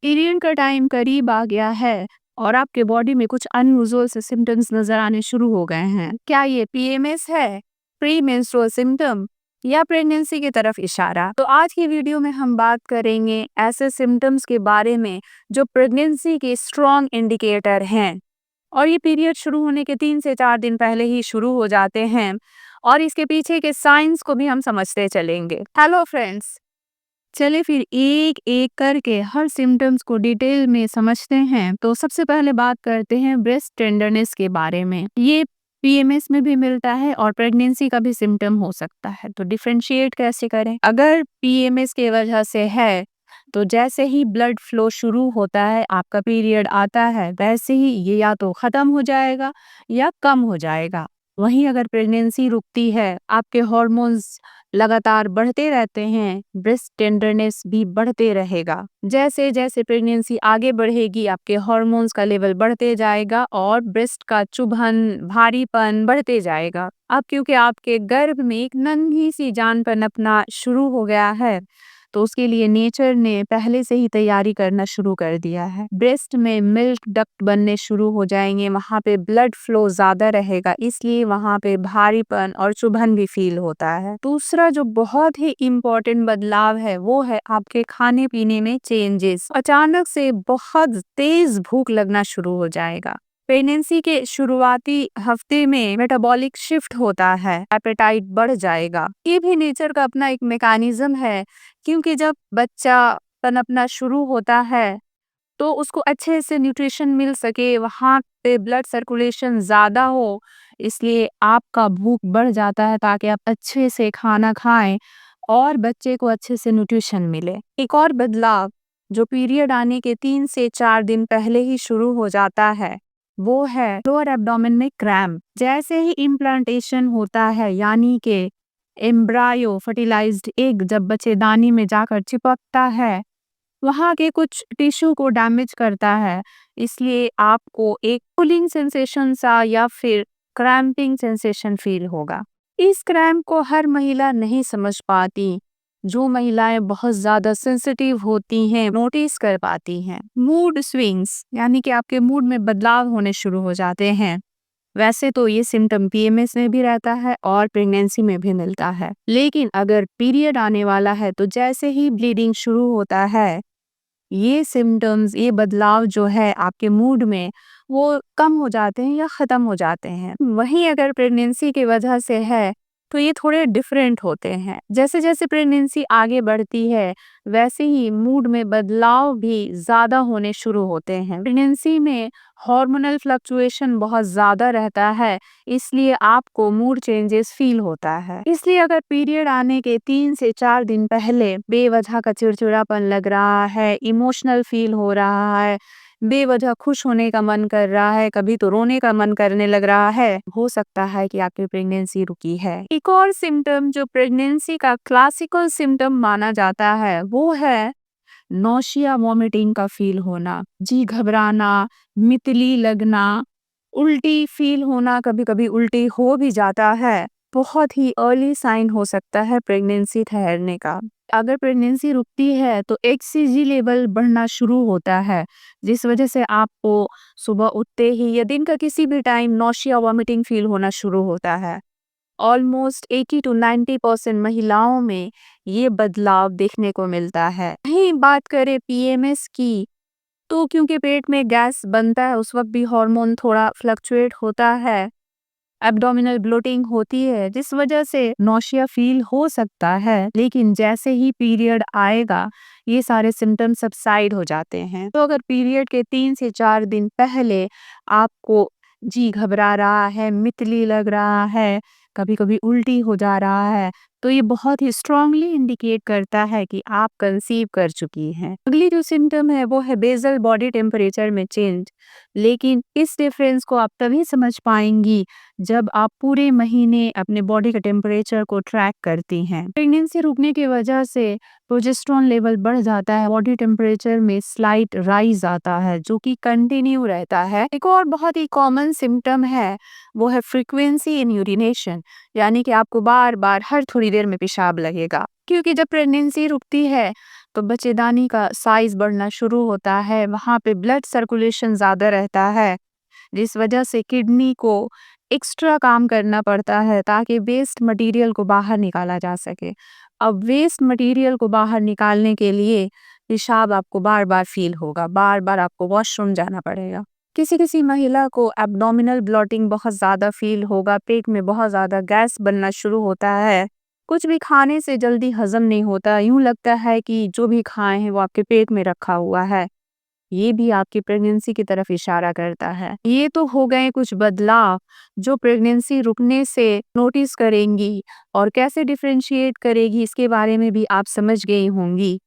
Period का time करीब आ गया है और आपके बॉडी में कुछ अनयूजुअल से सिम्टम्स नजर आने शुरू हो गए हैं। क्या ये पीएमएस है, प्री मेंस्ट्रुअल सिम्टम या प्रेगनेंसी की तरफ इशारा? तो आज की वीडियो में हम बात करेंगे ऐसे सिम्टम्स के बारे में जो प्रेगनेंसी के स्ट्रॉन्ग इंडिकेटर हैं और ये पीरियड शुरू होने के 3 से 4 दिन पहले ही शुरू हो जाते हैं और इसके पीछे के साइंस को भी हम समझते चलेंगे। हेलो फ्रेंड्स, चलिए फिर एक एक करके हर सिम्टम्स को डिटेल में समझते हैं। तो सबसे पहले बात करते हैं ब्रेस्ट टेंडरनेस के बारे में। ये पीएमएस में भी मिलता है और प्रेगनेंसी का भी सिम्टम हो सकता है। तो डिफरेंशिएट कैसे करें? अगर पीएमएस की वजह से है तो जैसे ही ब्लड फ्लो शुरू होता है, आपका पीरियड आता है, वैसे ही ये या तो खत्म हो जाएगा या कम हो जाएगा। वहीं अगर प्रेगनेंसी रुकती है, आपके हॉर्मोन्स लगातार बढ़ते रहते हैं, ब्रेस्ट टेंडरनेस भी बढ़ते रहेगा। जैसे जैसे प्रेगनेंसी आगे बढ़ेगी, आपके हॉर्मोन्स का लेवल बढ़ते जाएगा और ब्रेस्ट का चुभन, भारीपन बढ़ते जाएगा। अब क्योंकि आपके गर्भ में एक नन्ही सी जान पनपना शुरू हो गया है, तो उसके लिए नेचर ने पहले से ही तैयारी करना शुरू कर दिया है। ब्रेस्ट में मिल्क डक्ट बनने शुरू हो जाएंगे, वहां पे ब्लड फ्लो ज्यादा रहेगा, इसलिए वहां पे भारीपन और चुभन भी फील होता है। दूसरा जो बहुत ही इम्पोर्टेंट बदलाव है वो है आपके खाने पीने में चेंजेस। अचानक से बहुत तेज भूख लगना शुरू हो जाएगा। प्रेगनेंसी के शुरुआती हफ्ते में मेटाबॉलिक शिफ्ट होता है, एपेटाइट बढ़ जाएगा। ये भी नेचर का अपना एक मैकेनिज्म है, क्योंकि जब बच्चा पनपना शुरू होता है तो उसको अच्छे से न्यूट्रिशन मिल सके, वहाँ पे ब्लड सर्कुलेशन ज़्यादा हो, इसलिए आपका भूख बढ़ जाता है ताकि आप अच्छे से खाना खाएं और बच्चे को अच्छे से न्यूट्रिशन मिले। एक और बदलाव जो पीरियड आने के 3 से 4 दिन पहले ही शुरू हो जाता है वो है लोअर एब्डोमेन में क्रैम्प। जैसे ही इम्प्लांटेशन होता है, यानी कि एम्ब्रायो फर्टिलाइज्ड एग जब बच्चेदानी में जाकर चिपकता है, वहाँ के कुछ टिश्यू को डैमेज करता है, इसलिए आपको एक पुलिंग सेंसेशन सा या फिर क्रैम्पिंग सेंसेशन फील होगा। इस क्रैम्प को हर महिला नहीं समझ पाती। जो महिलाएं बहुत ज्यादा सेंसिटिव होती हैं नोटिस कर पाती हैं। मूड स्विंग्स, यानी कि आपके मूड में बदलाव होने शुरू हो जाते हैं। वैसे तो ये सिम्टम पीएमएस में भी रहता है और प्रेगनेंसी में भी मिलता है, लेकिन अगर पीरियड आने वाला है तो जैसे ही ब्लीडिंग शुरू होता है, ये सिम्टम्स, ये बदलाव जो है आपके मूड में, वो कम हो जाते हैं या ख़त्म हो जाते हैं। वहीं अगर प्रेगनेंसी की वजह से है तो ये थोड़े डिफरेंट होते हैं। जैसे जैसे प्रेगनेंसी आगे बढ़ती है वैसे ही मूड में बदलाव भी ज़्यादा होने शुरू होते हैं। प्रेगनेंसी में हार्मोनल फ्लक्चुएशन बहुत ज़्यादा रहता है, इसलिए आपको मूड चेंजेस फील होता है। इसलिए अगर पीरियड आने के 3 से 4 दिन पहले बेवजह का चिड़चिड़ापन लग रहा है, इमोशनल फील हो रहा है, बेवजह खुश होने का मन कर रहा है, कभी तो रोने का मन करने लग रहा है, हो सकता है कि आपकी प्रेगनेंसी रुकी है। एक और सिम्टम जो प्रेगनेंसी का क्लासिकल सिम्टम माना जाता है वो है नौशिया, वॉमिटिंग का फील होना, जी घबराना, मितली लगना, उल्टी फील होना, कभी कभी उल्टी हो भी जाता है। बहुत ही अर्ली साइन हो सकता है प्रेगनेंसी ठहरने का। अगर प्रेगनेंसी रुकती है तो HCG लेवल बढ़ना शुरू होता है, जिस वजह से आपको सुबह उठते ही या दिन का किसी भी टाइम नौशिया, वॉमिटिंग फील होना शुरू होता है। ऑलमोस्ट 80 to 90% महिलाओं में ये बदलाव देखने को मिलता है। वहीं बात करें पीएमएस की, तो क्योंकि पेट में गैस बनता है उस वक्त भी हार्मोन थोड़ा फ्लक्चुएट होता है, एब्डोमिनल ब्लोटिंग होती है, जिस वजह से नौशिया फील हो सकता है, लेकिन जैसे ही पीरियड आएगा ये सारे सिम्टम सबसाइड हो जाते हैं। तो अगर पीरियड के 3 से 4 दिन पहले आपको जी घबरा रहा है, मितली लग रहा है, कभी कभी उल्टी हो जा रहा है, तो ये बहुत ही स्ट्रांगली इंडिकेट करता है कि आप कंसीव कर चुकी हैं। अगली जो सिम्टम है वो है बेसल बॉडी टेम्परेचर में चेंज, लेकिन इस डिफरेंस को आप तभी समझ पाएंगी जब आप पूरे महीने अपने बॉडी के टेम्परेचर को ट्रैक करती हैं। प्रेगनेंसी रुकने की वजह से प्रोजेस्टेरोन लेवल बढ़ जाता है, बॉडी टेम्परेचर में स्लाइट राइज आता है जो कि कंटिन्यू रहता है। एक और बहुत ही कॉमन सिम्टम है वो है फ्रीक्वेंसी इन यूरिनेशन, यानी कि आपको बार बार हर थोड़ी देर में पेशाब लगेगा। क्योंकि जब प्रेगनेंसी रुकती है तो बच्चेदानी का साइज बढ़ना शुरू होता है, वहाँ पे ब्लड सर्कुलेशन ज़्यादा रहता है, जिस वजह से किडनी को एक्स्ट्रा काम करना पड़ता है ताकि वेस्ट मटेरियल को बाहर निकाला जा सके। अब वेस्ट मटेरियल को बाहर निकालने के लिए पेशाब आपको बार बार फील होगा, बार बार आपको वॉशरूम जाना पड़ेगा। किसी किसी महिला को एब्डोमिनल ब्लॉटिंग बहुत ज़्यादा फील होगा, पेट में बहुत ज़्यादा गैस बनना शुरू होता है, कुछ भी खाने से जल्दी हजम नहीं होता, यूं लगता है कि जो भी खाए हैं वो आपके पेट में रखा हुआ है। ये भी आपकी प्रेगनेंसी की तरफ इशारा करता है। ये तो हो गए कुछ बदलाव जो प्रेगनेंसी रुकने से नोटिस करेंगी, और कैसे डिफरेंशिएट करेगी इसके बारे में भी आप समझ गई होंगी।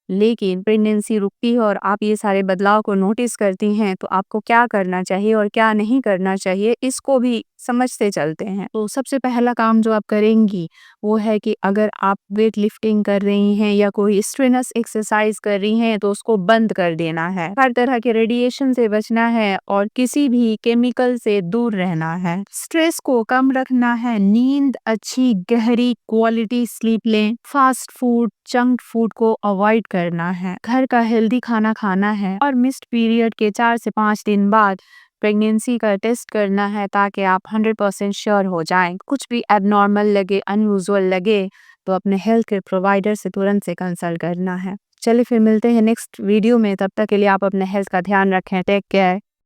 लेकिन प्रेगनेंसी रुकती है और आप ये सारे बदलाव को नोटिस करती हैं, तो आपको क्या करना चाहिए और क्या नहीं करना चाहिए, इसको भी समझते चलते हैं। तो सबसे पहला काम जो आप करेंगी वो है कि अगर आप वेट लिफ्टिंग कर रही हैं या कोई स्ट्रेनस एक्सरसाइज कर रही हैं तो उसको बंद कर देना है। हर तरह के रेडिएशन से बचना है और किसी भी केमिकल से दूर रहना है। स्ट्रेस को कम रखना है, नींद अच्छी गहरी क्वालिटी स्लीप लें, फास्ट फूड जंक फूड को अवॉइड करना है, घर का हेल्दी खाना खाना है, और मिस्ड पीरियड के 4 से 5 दिन बाद प्रेगनेंसी का टेस्ट करना है ताकि आप 100% श्योर हो जाएं। कुछ भी एबनॉर्मल लगे, अनयूजुअल लगे तो अपने हेल्थ केयर प्रोवाइडर से तुरंत से कंसल्ट करना है। चलिए फिर मिलते हैं नेक्स्ट वीडियो में, तब तक के लिए आप अपने हेल्थ का ध्यान रखें। Take care.